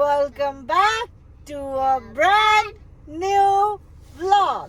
welcome back to a brand new vlog.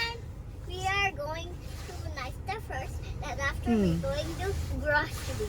And we are going to Naista first. Then after we're going to grocery.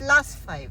+5.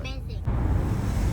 Amazing.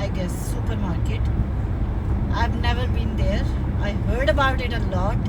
I guess supermarket. I've never been there. I heard about it a lot.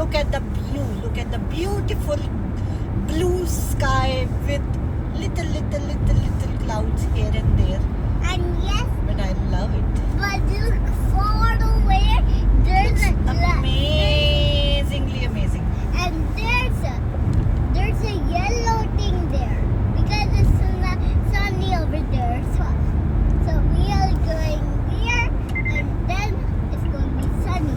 Look at the view. Look at the beautiful blue sky with little clouds here and there. And yes, But I love it. but look far away. There's a Amazingly amazing. and there's a yellow thing there because it's sunny over there. So we are going there, and then it's going to be sunny.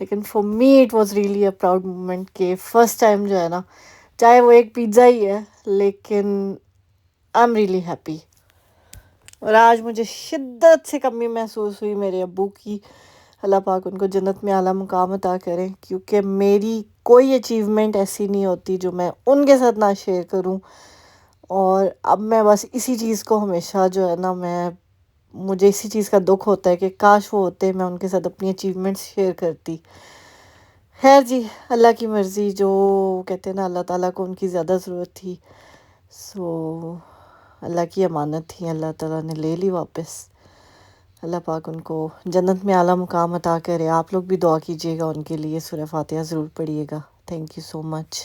لیکن for me it was really a proud moment کہ first time جو ہے نا، چاہے وہ ایک pizza ہی ہے لیکن آئی ایم ریئلی ہیپی. اور آج مجھے شدت سے کمی محسوس ہوئی میرے ابو کی. اللہ پاک ان کو جنت میں اعلیٰ مقام عطا کریں، کیونکہ میری کوئی اچیومنٹ ایسی نہیں ہوتی جو میں ان کے ساتھ نہ شیئر کروں. اور اب میں بس اسی چیز کو ہمیشہ جو ہے نا، مجھے اسی چیز کا دکھ ہوتا ہے کہ کاش وہ ہوتے، میں ان کے ساتھ اپنی اچیومنٹس شیئر کرتی. خیر جی، اللہ کی مرضی. جو کہتے ہیں نا، اللہ تعالیٰ کو ان کی زیادہ ضرورت تھی، سو اللہ کی امانت تھی، اللہ تعالیٰ نے لے لی واپس. اللہ پاک ان کو جنت میں اعلیٰ مقام عطا کرے. آپ لوگ بھی دعا کیجیے گا ان کے لیے، سورہ فاتحہ ضرور پڑھیے گا. Thank you so much.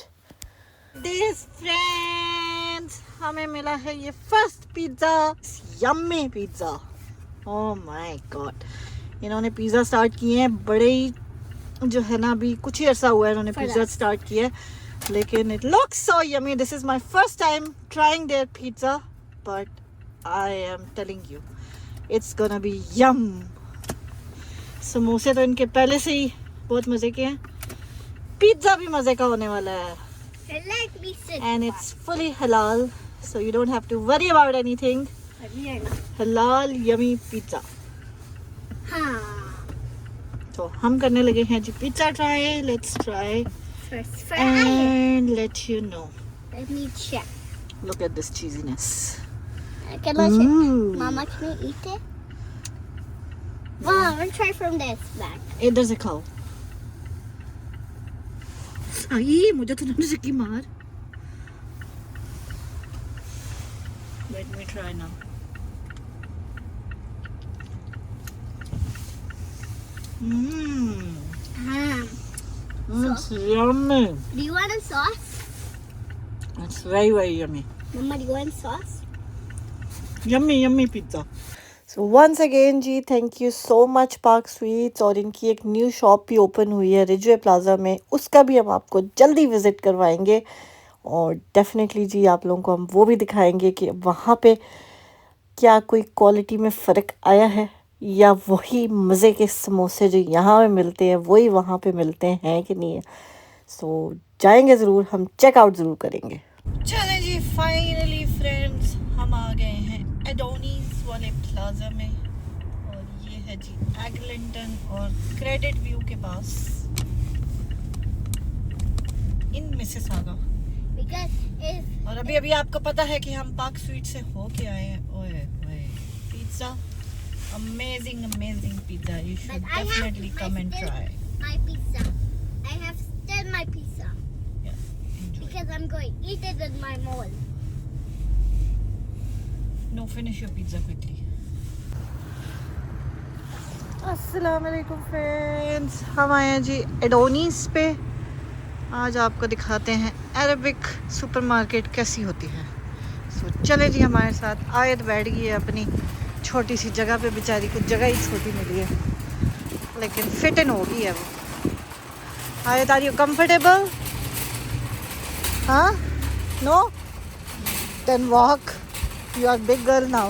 This friends, ہمیں ملا ہے یہ first pizza, yummy pizza. Oh my God, انہوں نے پیزا سٹارٹ کیے ہیں بڑے ہی جو ہے نا، ابھی کچھ ہی عرصہ ہوا ہے انہوں نے پیزا سٹارٹ کیا ہے، لیکن it looks so yummy. This is my first time trying their pizza, but I am telling you it's gonna be yum. سموسے تو ان کے پہلے سے ہی بہت مزے کے ہیں، پیزا بھی مزے کا ہونے والا ہے. I like pizza. And it's fully halal, so you don't have to worry about anything. Halal yummy pizza. Huh. So ہم کرنے لگے ہیں جی pizza try. Let's try First, and let you know. let me check. Look at this cheesiness. Can I check? Ooh. Mama, can we eat it? Mom, I'm gonna try from this back. ادھر سے کھاؤ. آئی مجھے تو نہیں سکی مار. Let me try now. It's yummy. Do you want a sauce? It's very, very yummy. Mama, do you want sauce? Yummy pizza. So once again جی thank you so much Pak sweets. اور ان کی ایک نیو شاپ بھی open ہوئی ہے رجوے plaza میں، اس کا بھی ہم آپ کو جلدی وزٹ کروائیں گے. اور ڈیفینیٹلی جی آپ لوگوں کو ہم وہ بھی دکھائیں گے کہ وہاں پہ کیا کوئی کوالٹی میں فرق آیا ہے، یا وہی مزے کے سموسے جو یہاں پہ ملتے ہیں وہی وہاں پہ ملتے ہیں کہ نہیں ہے. سو جائیں گے ضرور، ہم چیک آؤٹ ضرور کریں گے. چلیں جی فائنلی فرینڈز ہم آ گئے ہیں ایڈونیز والے پلازا میں، اور یہ ہے جی ایگلنٹن اور کریڈٹ ویو کے پاس ان مسیساگا. Because if اور ابھی آپ کو پتا ہے کہ ہم پاک سویٹ سے ہو کے آئے ہیں. اوئے اوئے pizza, amazing pizza. You should But I have definitely come and still try. my pizza. I have still my pizza Yeah, enjoy. because I'm going to eat it with my mom. No, finish your pizza quickly. السلام علیکم friends, ہم آئے ہیں جی ایڈونیز پہ. آج آپ کو دکھاتے ہیں عربک سپر مارکیٹ کیسی ہوتی ہے. سو چلے جی ہمارے ساتھ. آیت بیٹھ گئی ہے اپنی چھوٹی سی جگہ پہ، بیچاری کو جگہ ہی چھوٹی ملی ہے لیکن فٹ ان ہو گئی ہے وہ. آیت آر یو کمفرٹیبل؟ ہاں؟ No? Then walk. You are big girl now.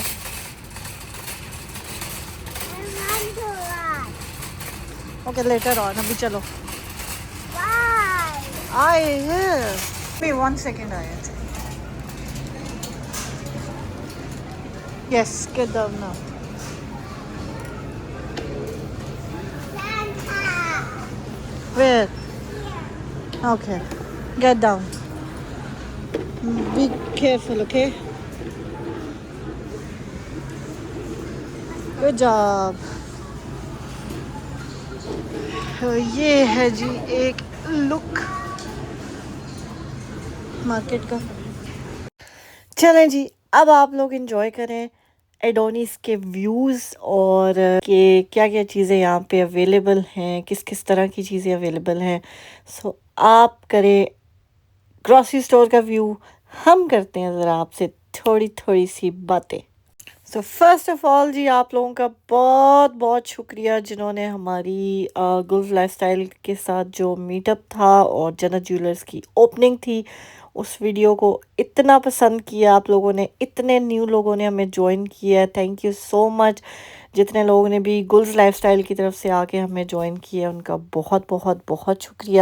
I want to run. Okay later on. ابھی چلو. Why? آئے ہیں. Wait 1 second آئے. Yes, get down now. Santa. Where? Here. Okay. Get down. Be careful, okay? Good job. یہ ہے جی ایک لک market کا. چلیں جی اب آپ لوگ انجوائے کریں ایڈونیز کے ویوز، اور کہ کیا کیا چیزیں یہاں پہ اویلیبل ہیں، کس کس طرح کی چیزیں اویلیبل ہیں. سو آپ کریں گروسری اسٹور کا ویو، ہم کرتے ہیں ذرا آپ سے تھوڑی سی باتیں. سو فرسٹ آف آل جی آپ لوگوں کا بہت شکریہ جنہوں نے ہماری گلف لائف اسٹائل کے ساتھ جو میٹ اپ تھا اور جنت جیولرز کی اوپننگ تھی، اس ویڈیو کو اتنا پسند کیا آپ لوگوں نے، اتنے نیو لوگوں نے ہمیں جوائن کیا ہے. تھینک یو سو مچ. جتنے لوگوں نے بھی گلز لائف سٹائل کی طرف سے آ کے ہمیں جوائن کیا ہے ان کا بہت بہت بہت شکریہ،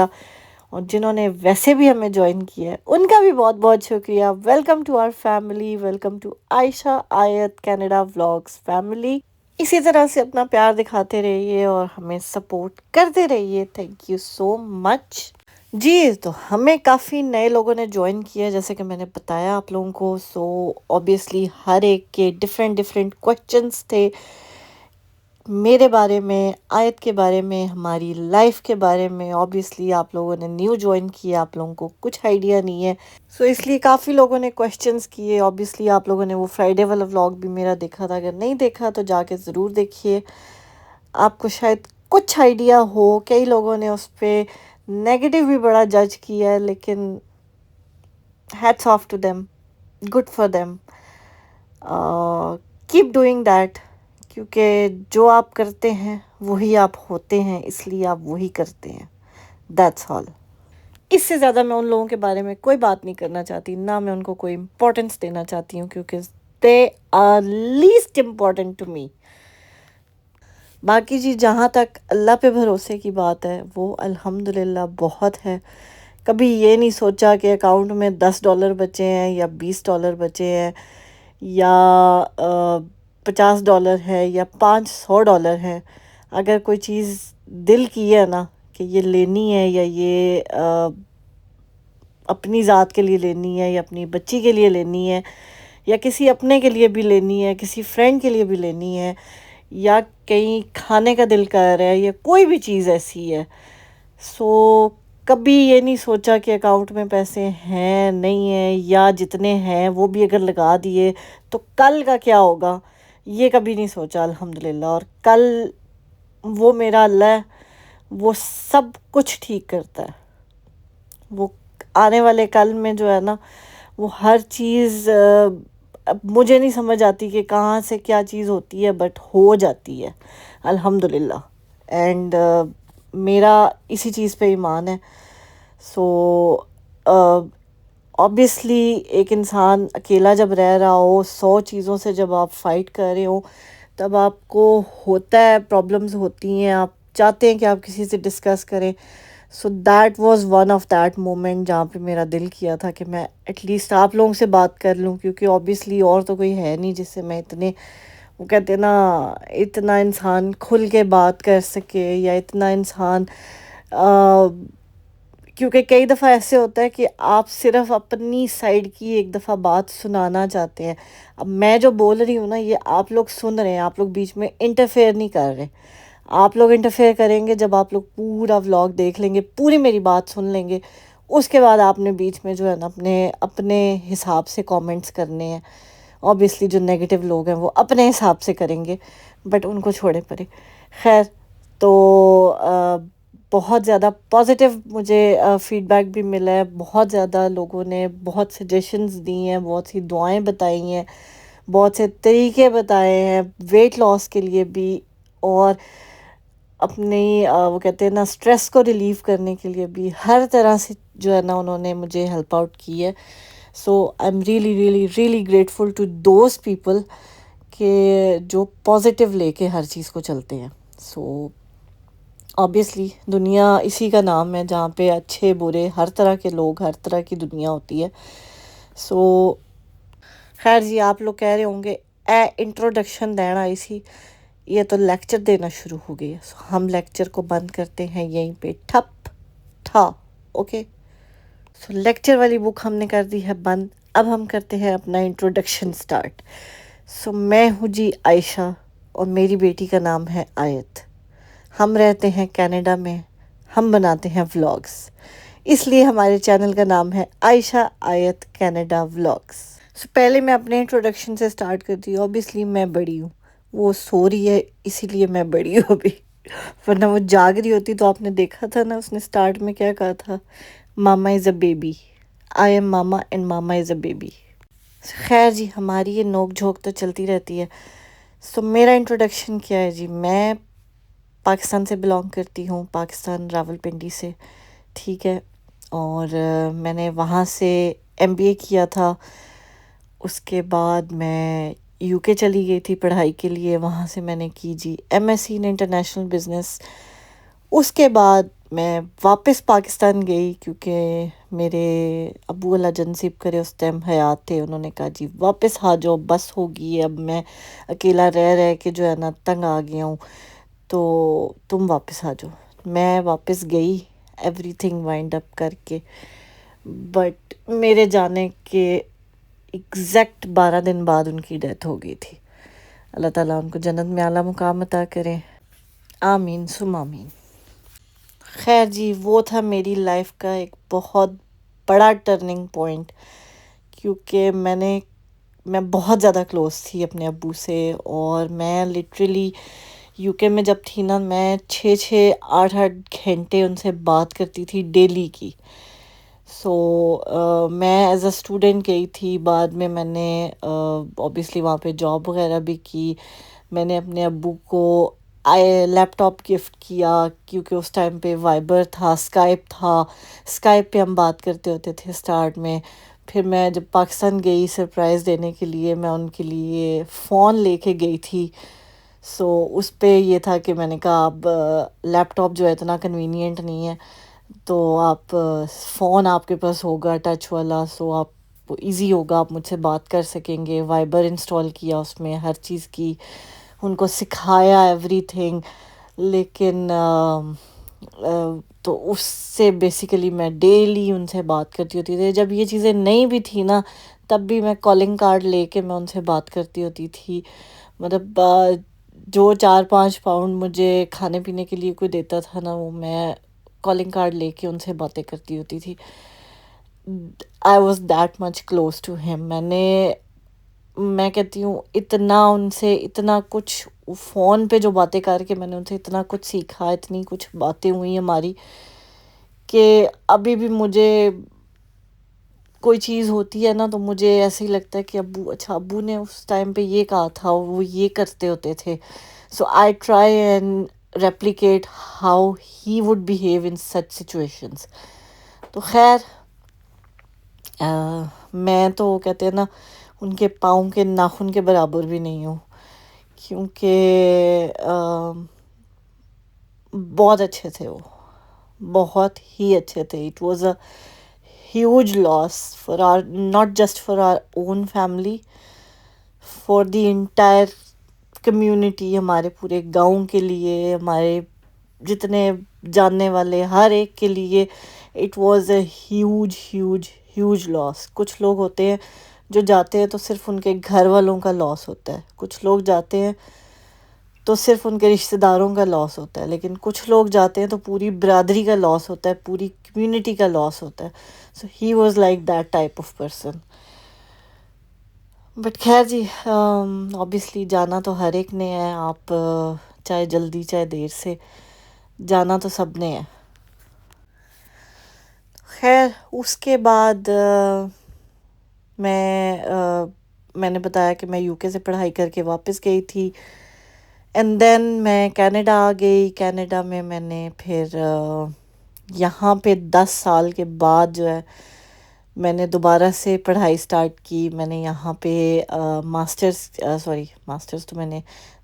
اور جنہوں نے ویسے بھی ہمیں جوائن کیا ہے ان کا بھی بہت بہت شکریہ. Welcome to our family, welcome to Ayesha Ayat Canada vlogs family. اسی طرح سے اپنا پیار دکھاتے رہیے اور ہمیں سپورٹ کرتے رہیے. تھینک یو سو مچ. جی تو ہمیں کافی نئے لوگوں نے جوائن کیا جیسے کہ میں نے بتایا آپ لوگوں کو. سو اوبیسلی ہر ایک کے ڈفرینٹ کویشچنس تھے میرے بارے میں، آیت کے بارے میں، ہماری لائف کے بارے میں. اوبیسلی آپ لوگوں نے نیو جوائن کیا، آپ لوگوں کو کچھ آئیڈیا نہیں ہے، سو اس لیے کافی لوگوں نے کویشچنس کیے. اوبیسلی آپ لوگوں نے وہ فرائیڈے والا ولاگ بھی میرا دیکھا تھا، اگر نہیں دیکھا تو جا کے ضرور دیکھیے. آپ کو شاید کچھ آئیڈیا ہو. کئی لوگوں نے اس پہ نیگیٹو بھی بڑا جج کیا ہے، لیکن hats of two them, good for them. Keep doing that, کیونکہ جو آپ کرتے ہیں وہی آپ ہوتے ہیں، اس لیے آپ وہی کرتے ہیں. That's all. اس سے زیادہ میں ان لوگوں کے بارے میں کوئی بات نہیں کرنا چاہتی، نہ میں ان کو کوئی امپورٹنس دینا چاہتی ہوں، کیونکہ they are least important to me. باقی جی جہاں تک اللہ پہ بھروسے کی بات ہے وہ الحمدللہ بہت ہے. کبھی یہ نہیں سوچا کہ اکاؤنٹ میں $10 بچے ہیں یا $20 بچے ہیں یا $50 ہے یا $500 ہے. اگر کوئی چیز دل کی ہے نا کہ یہ لینی ہے یا یہ اپنی ذات کے لیے لینی ہے یا اپنی بچی کے لیے لینی ہے یا کسی اپنے کے لیے بھی لینی ہے، کسی فرینڈ کے لیے بھی لینی ہے، یا کہیں کھانے کا دل کر رہا ہے یا کوئی بھی چیز ایسی ہے، سو کبھی یہ نہیں سوچا کہ اکاؤنٹ میں پیسے ہیں نہیں ہیں، یا جتنے ہیں وہ بھی اگر لگا دیے تو کل کا کیا ہوگا، یہ کبھی نہیں سوچا الحمدللہ. اور کل وہ میرا اللہ ہے، وہ سب کچھ ٹھیک کرتا ہے. وہ آنے والے کل میں جو ہے نا وہ ہر چیز اب مجھے نہیں سمجھ آتی کہ کہاں سے کیا چیز ہوتی ہے، بٹ ہو جاتی ہے الحمدللہ. اینڈ میرا اسی چیز پہ ایمان ہے. سو اوبیسلی ایک انسان اکیلا جب رہ رہا ہو، 100 چیزوں سے جب آپ فائٹ کر رہے ہو، تب آپ کو ہوتا ہے، پرابلمز ہوتی ہیں، آپ چاہتے ہیں کہ آپ کسی سے ڈسکس کریں. سو that was one of that moment جہاں پہ میرا دل کیا تھا کہ میں ایٹ لیسٹ آپ لوگوں سے بات کر لوں، کیونکہ اوبیسلی اور تو کوئی ہے نہیں جس سے میں اتنے، وہ کہتے ہیں نا، اتنا انسان کھل کے بات کر سکے، یا اتنا انسان کیونکہ کئی دفعہ ایسے ہوتا ہے کہ آپ صرف اپنی سائڈ کی ایک دفعہ بات سنانا چاہتے ہیں. اب میں جو بول رہی ہوں نا یہ آپ لوگ سن رہے ہیں، آپ لوگ بیچ میں انٹرفیئر نہیں کر رہے. آپ لوگ انٹرفیئر کریں گے جب آپ لوگ پورا ولاگ دیکھ لیں گے، پوری میری بات سن لیں گے، اس کے بعد آپ نے بیچ میں جو ہے نا اپنے حساب سے کامنٹس کرنے ہیں. اوبیسلی جو نیگیٹو لوگ ہیں وہ اپنے حساب سے کریں گے، بٹ ان کو چھوڑے پرے. خیر، تو بہت زیادہ پازیٹیو مجھے فیڈ بیک بھی ملا ہے. بہت زیادہ لوگوں نے بہت سجیشنز دی ہیں، بہت سی دعائیں بتائی ہیں، بہت سے طریقے بتائے ہیں ویٹ لاس کے لیے بھی، اور اپنی وہ کہتے ہیں نا اسٹریس کو ریلیو کرنے کے لیے بھی. ہر طرح سے جو ہے نا انہوں نے مجھے ہیلپ آؤٹ کی ہے. So I am really really really grateful to those people کہ جو پازیٹیو لے کے ہر چیز کو چلتے ہیں. سو اوبیسلی دنیا اسی کا نام ہے جہاں پہ اچھے برے ہر طرح کے لوگ، ہر طرح کی دنیا ہوتی ہے. سو خیر جی، آپ لوگ کہہ رہے ہوں گے انٹروڈکشن دینا آئی سی، یہ تو لیکچر دینا شروع ہو گئی ہے. سو ہم لیکچر کو بند کرتے ہیں یہیں پہ، ٹھپ تھا. اوکے، سو لیکچر والی بک ہم نے کر دی ہے بند. اب ہم کرتے ہیں اپنا انٹروڈکشن سٹارٹ. سو میں ہوں جی عائشہ، اور میری بیٹی کا نام ہے آیت. ہم رہتے ہیں کینیڈا میں، ہم بناتے ہیں ولاگس، اس لیے ہمارے چینل کا نام ہے عائشہ آیت کینیڈا ولاگس. سو پہلے میں اپنے انٹروڈکشن سے سٹارٹ کرتی ہوں. اوبیسلی میں بڑی ہوں، وہ سو رہی ہے اسی لیے میں بڑی ہوں ابھی، ورنہ وہ جاگ رہی ہوتی تو آپ نے دیکھا تھا نا اس نے سٹارٹ میں کیا کہا تھا، mama is a baby, I am mama and mama is a baby. خیر جی، ہماری یہ نوک جھوک تو چلتی رہتی ہے. سو میرا انٹروڈکشن کیا ہے جی، میں پاکستان سے بلانگ کرتی ہوں، پاکستان راولپنڈی سے، ٹھیک ہے. اور میں نے وہاں سے ایم بی اے کیا تھا. اس کے بعد میں یو کے چلی گئی تھی پڑھائی کے لیے. وہاں سے میں نے کی جی M S C in international business. اس کے بعد میں واپس پاکستان گئی کیونکہ میرے ابو اللہ جنسیب کرے اس ٹائم حیات تھے. انہوں نے کہا جی واپس آ جاؤ، بس ہوگی اب میں اکیلا رہ کے جو ہے نا تنگ آ گیا ہوں، تو تم واپس آ جاؤ. میں واپس گئی ایوری تھنگ وائنڈ اپ کر کے. بٹ میرے جانے کے ایگزیکٹ 12 دن بعد ان کی ڈیتھ ہو گئی تھی. اللہ تعالیٰ ان کو جنت میں اعلیٰ مقام عطا کرے، آمین ثم آمین. خیر جی، وہ تھا میری لائف کا ایک بہت بڑا ٹرننگ پوائنٹ، کیونکہ میں بہت زیادہ کلوز تھی اپنے ابو سے. اور میں لٹرلی یو کے میں جب تھی نا، میں 6-8 گھنٹے ان سے بات کرتی تھی ڈیلی کی. سو میں ایز اے اسٹوڈنٹ گئی تھی. بعد میں نے اوبیسلی وہاں پہ جاب وغیرہ بھی کی. میں نے اپنے ابو کو لیپ ٹاپ گفٹ کیا، کیونکہ اس ٹائم پہ وائبر تھا، اسکائپ تھا. اسکائپ پہ ہم بات کرتے ہوتے تھے اسٹارٹ میں. پھر میں جب پاکستان گئی سرپرائز دینے کے لیے، میں ان کے لیے فون لے کے گئی تھی. سو اس پہ یہ تھا کہ میں نے کہا اب لیپ ٹاپ جو ہے اتنا کنوینئنٹ نہیں ہے، تو آپ فون آپ کے پاس ہوگا ٹچ والا، سو آپ ایزی ہوگا، آپ مجھ سے بات کر سکیں گے. وائبر انسٹال کیا، اس میں ہر چیز کی، ان کو سکھایا ایوری تھنگ. لیکن تو اس سے بیسیکلی میں ڈیلی ان سے بات کرتی ہوتی تھی. جب یہ چیزیں نہیں بھی تھی نا، تب بھی میں کالنگ کارڈ لے کے میں ان سے بات کرتی ہوتی تھی. مطلب جو 4-5 پاؤنڈ مجھے کھانے پینے کے لیے کوئی دیتا تھا نا، وہ میں کالنگ کارڈ لے کے ان سے باتیں کرتی ہوتی تھی. I was that much close to him. میں کہتی ہوں اتنا ان سے اتنا کچھ فون پہ جو باتیں کر کے میں نے ان سے اتنا کچھ سیکھا، اتنی کچھ باتیں ہوئی ہماری، کہ ابھی بھی مجھے کوئی چیز ہوتی ہے نا تو مجھے ایسے ہی لگتا ہے کہ ابو نے اس ٹائم پہ یہ کہا تھا، وہ یہ کرتے ہوتے تھے. So I try and replicate how he would behave in such situations. تو خیر میں تو کہتے ہیں نا ان کے پاؤں کے ناخن کے برابر بھی نہیں ہوں، کیونکہ بہت اچھے تھے وہ، بہت ہی اچھے تھے. It was a huge loss for our, not just for our own family, for the entire community, ہمارے پورے گاؤں کے لیے، ہمارے جتنے جاننے والے ہر ایک کے لیے. It was a huge huge huge loss. کچھ لوگ ہوتے ہیں جو جاتے ہیں تو صرف ان کے گھر والوں کا لاس ہوتا ہے، کچھ لوگ جاتے ہیں تو صرف ان کے رشتہ داروں کا لاس ہوتا ہے، لیکن کچھ لوگ جاتے ہیں تو پوری برادری کا لاس ہوتا ہے، پوری کمیونٹی کا لاس ہوتا ہے. So he was like that type of person. But خیر جی، اوبیسلی جانا تو ہر ایک نے ہے. آپ چاہے جلدی چاہے دیر سے، جانا تو سب نے ہے. خیر اس کے بعد میں نے بتایا کہ میں یو کے سے پڑھائی کر کے واپس گئی تھی. اینڈ دین میں کینیڈا آ گئی. کینیڈا میں نے پھر یہاں پہ 10 سال کے بعد جو ہے میں نے دوبارہ سے پڑھائی سٹارٹ کی. میں نے یہاں پہ ماسٹرز تو میں نے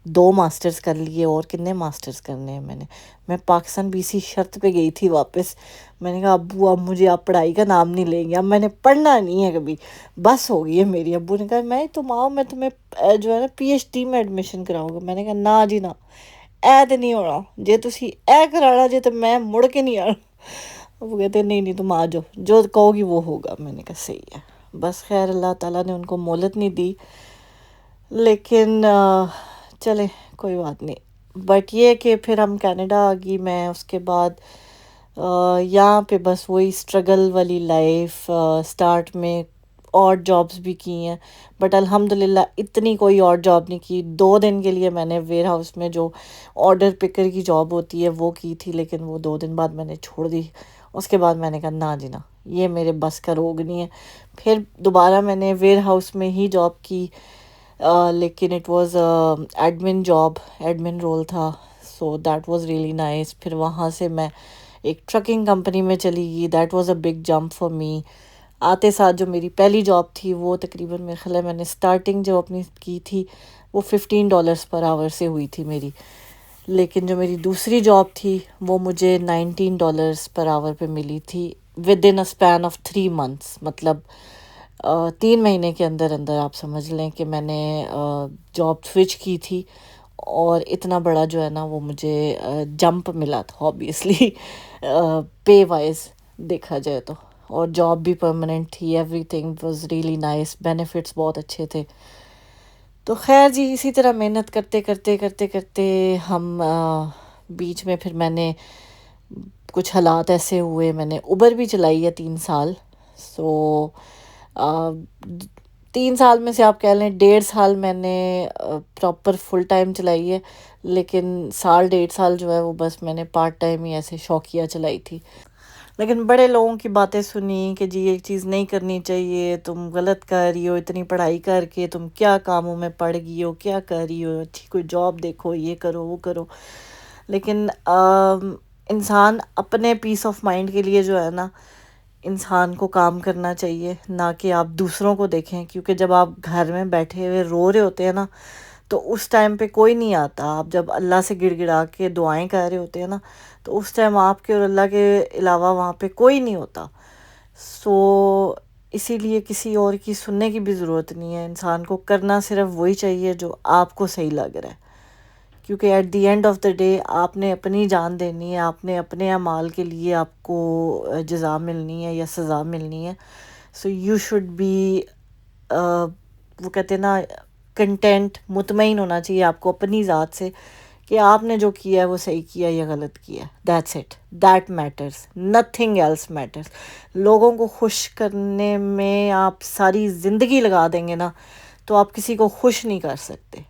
2 ماسٹرز کر لیے، اور کتنے ماسٹرز کرنے ہیں. میں پاکستان بھی اسی شرط پہ گئی تھی واپس. میں نے کہا ابو اب مجھے آپ پڑھائی کا نام نہیں لیں گے، اب میں نے پڑھنا نہیں ہے کبھی، بس ہو گئی ہے میری. ابو نے کہا میں تم آؤ، میں تمہیں جو ہے نا پی ایچ ڈی میں ایڈمیشن کراؤں گا. میں نے کہا نہ جی نہ، اے تے نہیں ہونا، جے تسی اے کرانا جے تو میں مڑ کے نہیں آنا. وہ کہتے نہیں تم آ جاؤ، جو کہو گی وہ ہوگا. میں نے کہا صحیح ہے. بس خیر اللہ تعالیٰ نے ان کو مہلت نہیں دی، لیکن چلے کوئی بات نہیں. بٹ یہ کہ پھر ہم کینیڈا آ گئی. میں اس کے بعد یہاں پہ بس وہی اسٹرگل والی لائف. اسٹارٹ میں اور جابس بھی کی ہیں، بٹ الحمدللہ اتنی کوئی اور جاب نہیں کی. 2 دن کے لیے میں نے ویئر ہاؤس میں جو آرڈر پکر کی جاب ہوتی ہے وہ کی تھی، لیکن وہ 2 دن بعد میں نے چھوڑ دی. اس کے بعد میں نے کہا نہ جی نہ، یہ میرے بس کا روگ نہیں ہے. پھر دوبارہ میں نے ویئر ہاؤس میں ہی جاب کی، لیکن it was admin job, admin role تھا. So that was really nice. پھر وہاں سے میں ایک ٹرکنگ کمپنی میں چلی گئی. That was a big jump for me. آتے ساتھ جو میری پہلی جاب تھی وہ تقریباً میرے خیال ہے میں نے اسٹارٹنگ جو اپنی کی تھی وہ $15 پر آور سے ہوئی تھی میری، لیکن جو میری دوسری جاب تھی وہ مجھے $19 پر آور پہ ملی تھی with in a span of 3 months، مطلب 3 مہینے کے اندر اندر آپ سمجھ لیں کہ میں نے جاب سوئچ کی تھی، اور اتنا بڑا جو ہے نا وہ مجھے جمپ ملا تھا آبویسلی پے وائز دیکھا جائے تو، اور جاب بھی پرماننٹ تھی، every thing was really nice, benefits بہت اچھے تھے. تو خیر جی اسی طرح محنت کرتے کرتے کرتے کرتے ہم بیچ میں پھر میں نے کچھ حالات ایسے ہوئے، میں نے اوبر بھی چلائی ہے 3 سال. سو 3 سال میں سے آپ کہہ لیں 1.5 سال میں نے پراپر فل ٹائم چلائی ہے، لیکن 1.5 سال جو ہے وہ بس میں نے پارٹ ٹائم ہی ایسے شوقیہ چلائی تھی. لیکن بڑے لوگوں کی باتیں سنی کہ جی یہ چیز نہیں کرنی چاہیے، تم غلط کر رہی ہو، اتنی پڑھائی کر کے تم کیا کاموں میں پڑ گئی ہو، کیا کر رہی ہو، اچھی کوئی جاب دیکھو، یہ کرو وہ کرو. لیکن انسان اپنے پیس آف مائنڈ کے لیے جو ہے نا انسان کو کام کرنا چاہیے، نہ کہ آپ دوسروں کو دیکھیں. کیونکہ جب آپ گھر میں بیٹھے ہوئے رو رہے ہوتے ہیں نا تو اس ٹائم پہ کوئی نہیں آتا. آپ جب اللہ سے گڑ گڑا کے دعائیں کر رہے ہوتے ہیں نا تو اس ٹائم آپ کے اور اللہ کے علاوہ وہاں پہ کوئی نہیں ہوتا. سو اسی لیے کسی اور کی سننے کی بھی ضرورت نہیں ہے، انسان کو کرنا صرف وہی چاہیے جو آپ کو صحیح لگ رہا ہے. کیونکہ at the end of the day آپ نے اپنی جان دینی ہے، آپ نے اپنے اعمال کے لیے آپ کو جزا ملنی ہے یا سزا ملنی ہے. سو یو شوڈ بی وہ کہتے ہیں نا کنٹینٹ، مطمئن ہونا چاہیے آپ کو اپنی ذات سے کہ آپ نے جو کیا ہے وہ صحیح کیا یا غلط کیا. That's it, that matters, nothing else matters. لوگوں کو خوش کرنے میں آپ ساری زندگی لگا دیں گے نا تو آپ کسی کو خوش نہیں کر سکتے.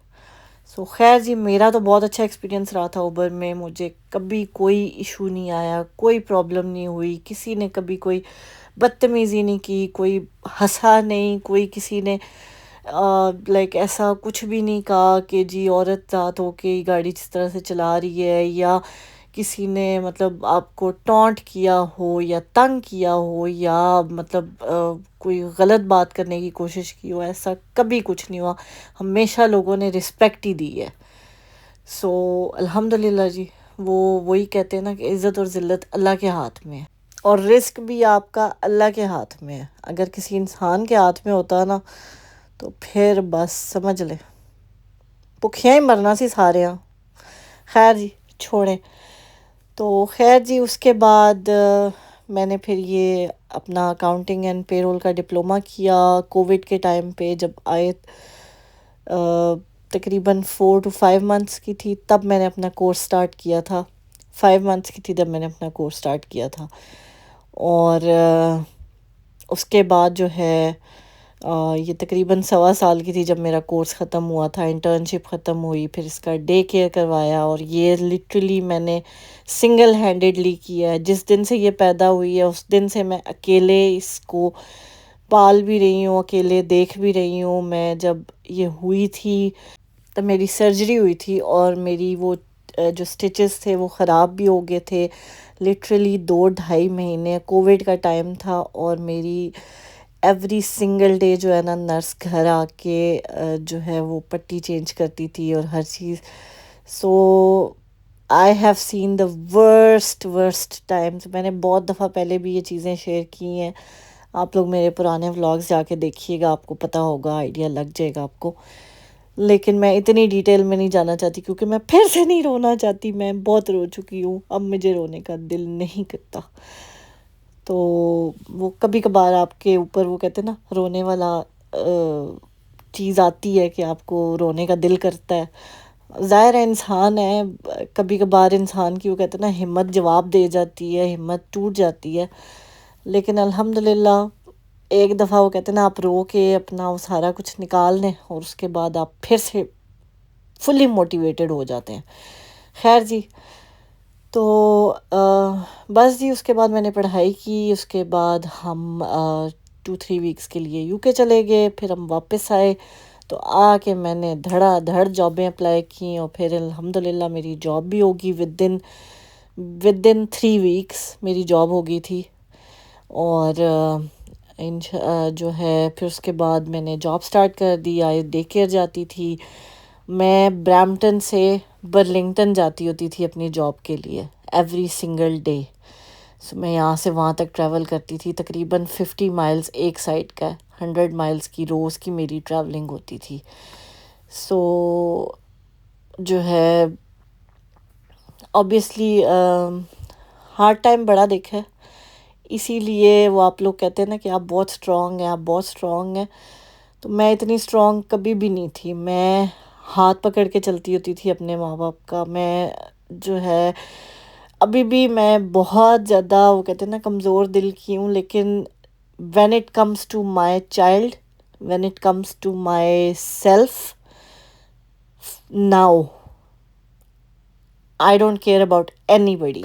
سو خیر جی میرا تو بہت اچھا ایکسپیرینس رہا تھا اوبر میں، مجھے کبھی کوئی ایشو نہیں آیا، کوئی پرابلم نہیں ہوئی، کسی نے کبھی کوئی بدتمیزی نہیں کی، کوئی ہنسا نہیں، کوئی کسی نے لائک ایسا کچھ بھی نہیں کہا کہ جی عورت ذات ہو کے گاڑی جس طرح سے چلا رہی ہے، یا کسی نے مطلب آپ کو ٹونٹ کیا ہو یا تنگ کیا ہو یا مطلب کوئی غلط بات کرنے کی کوشش کی ہو. ایسا کبھی کچھ نہیں ہوا، ہمیشہ لوگوں نے رسپیکٹ ہی دی ہے. سو الحمدللہ جی، وہی کہتے ہیں نا کہ عزت اور ذلت اللہ کے ہاتھ میں ہے، اور رزق بھی آپ کا اللہ کے ہاتھ میں ہے. اگر کسی انسان کے ہاتھ میں ہوتا نا تو پھر بس سمجھ لیں بھکھیاں ہی مرنا سی سارے ہاں. خیر جی چھوڑیں. تو خیر جی اس کے بعد میں نے پھر یہ اپنا اکاؤنٹنگ اینڈ پے رول کا ڈپلومہ کیا کووڈ کے ٹائم پہ. جب آئے تقریباً 4 to 5 months کی تھی تب میں نے اپنا کورس سٹارٹ کیا تھا. 5 months کی تھی جب میں نے اپنا کورس سٹارٹ کیا تھا. اور اس کے بعد جو ہے یہ تقریباً 1.25 سال کی تھی جب میرا کورس ختم ہوا تھا، انٹرنشپ ختم ہوئی، پھر اس کا ڈے کیئر کروایا. اور یہ لٹرلی میں نے سنگل ہینڈیڈلی کیا ہے. جس دن سے یہ پیدا ہوئی ہے اس دن سے میں اکیلے اس کو پال بھی رہی ہوں، اکیلے دیکھ بھی رہی ہوں. میں جب یہ ہوئی تھی تب میری سرجری ہوئی تھی اور میری وہ جو سٹیچز تھے وہ خراب بھی ہو گئے تھے. لٹرلی 2-2.5 مہینے کووڈ کا ٹائم تھا، اور میری ایوری سنگل ڈے جو ہے نا نرس گھر آ کے جو ہے وہ پٹی چینج کرتی تھی اور ہر چیز. So I have seen the worst times. میں نے بہت دفعہ پہلے بھی یہ چیزیں شیئر کی ہیں، آپ لوگ میرے پرانے ولاگز جا کے دیکھیے گا، آپ کو پتہ ہوگا، آئیڈیا لگ جائے گا آپ کو. لیکن میں اتنی ڈیٹیل میں نہیں جانا چاہتی کیونکہ میں پھر سے نہیں رونا چاہتی. میں بہت رو چکی ہوں، اب مجھے رونے کا دل نہیں کرتا. تو وہ کبھی کبھار آپ کے اوپر وہ کہتے ہیں نا رونے والا چیز آتی ہے کہ آپ کو رونے کا دل کرتا ہے. ظاہر ہے انسان ہے، کبھی کبھار انسان کی وہ کہتے ہیں نا ہمت جواب دے جاتی ہے، ہمت ٹوٹ جاتی ہے. لیکن الحمدللہ ایک دفعہ وہ کہتے ہیں نا آپ رو کے اپنا وہ سارا کچھ نکال دیں اور اس کے بعد آپ پھر سے فلی موٹیویٹڈ ہو جاتے ہیں. خیر جی تو بس جی اس کے بعد میں نے پڑھائی کی. اس کے بعد ہم 2-3 ویکس کے لیے UK چلے گئے، پھر ہم واپس آئے. تو آ کے میں نے دھڑا دھڑ جابیں اپلائی کی، اور پھر الحمدللہ میری جاب بھی ہوگی ود ان 3 ویکس میری جاب ہو گئی تھی. اور جو ہے پھر اس کے بعد میں نے جاب سٹارٹ کر دی. آئی ڈے کیئر جاتی تھی. میں برامپٹن سے برلنگٹن جاتی ہوتی تھی اپنی جاب کے لیے ایوری سنگل ڈے. سو میں یہاں سے وہاں تک ٹریول کرتی تھی. تقریباً 50 مائلز ایک سائڈ کا 100 مائلز کی روز کی میری ٹریولنگ ہوتی تھی. سو جو ہے obviously ہارڈ ٹائم بڑا دیکھا ہے, اسی لیے وہ آپ لوگ کہتے ہیں نا کہ آپ بہت اسٹرانگ ہیں, آپ بہت اسٹرانگ ہیں. تو میں اتنی اسٹرانگ کبھی بھی نہیں تھی. میں ہاتھ پکڑ کے چلتی ہوتی تھی اپنے ماں باپ کا. میں جو ہے ابھی بھی میں بہت زیادہ وہ کہتے ہیں نا کمزور دل کی ہوں, لیکن when it comes to my child, when it comes to myself, now I don't care about anybody.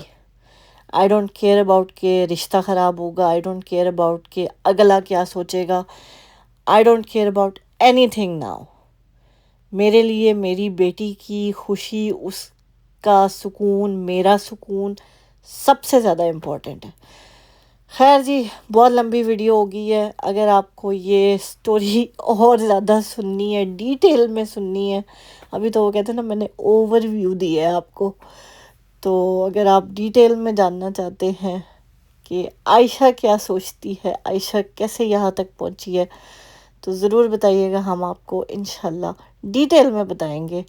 I don't care about کہ رشتہ خراب ہوگا. I don't care about کہ اگلا کیا سوچے گا. I don't care about anything now. میرے لیے میری بیٹی کی خوشی, اس کا سکون, میرا سکون سب سے زیادہ امپورٹنٹ ہے. خیر جی, بہت لمبی ویڈیو ہو گئی ہے. اگر آپ کو یہ سٹوری اور زیادہ سننی ہے, ڈیٹیل میں سننی ہے, ابھی تو وہ کہتے ہیں نا میں نے اوور ویو دی ہے آپ کو, تو اگر آپ ڈیٹیل میں جاننا چاہتے ہیں کہ عائشہ کیا سوچتی ہے, عائشہ کیسے یہاں تک پہنچی ہے, تو ضرور بتائیے گا. ہم آپ کو انشاءاللہ ڈیٹیل میں بتائیں گے.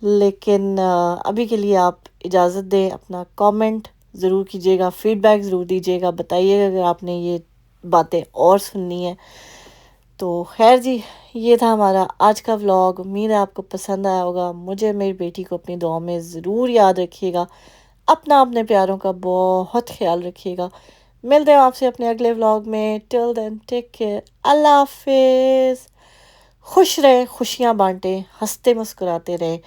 لیکن ابھی کے لیے آپ اجازت دیں, اپنا کامنٹ ضرور کیجیے گا, فیڈ بیک ضرور دیجیے گا, بتائیے گا اگر آپ نے یہ باتیں اور سننی ہے. تو خیر جی, یہ تھا ہمارا آج کا ولاگ. امید ہے آپ کو پسند آیا ہوگا. مجھے میری بیٹی کو اپنی دعاؤں میں ضرور یاد رکھیے گا. اپنے پیاروں کا بہت خیال رکھیے گا. ملتے ہیں آپ سے اپنے اگلے ولاگ میں. ٹل دین ٹیک کیئر. اللہ حافظ. خوش رہیں, خوشیاں بانٹیں, ہنستے مسکراتے رہیں,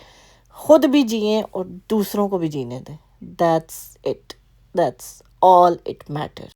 خود بھی جئیں اور دوسروں کو بھی جینے دیں. That's it. That's all it matters.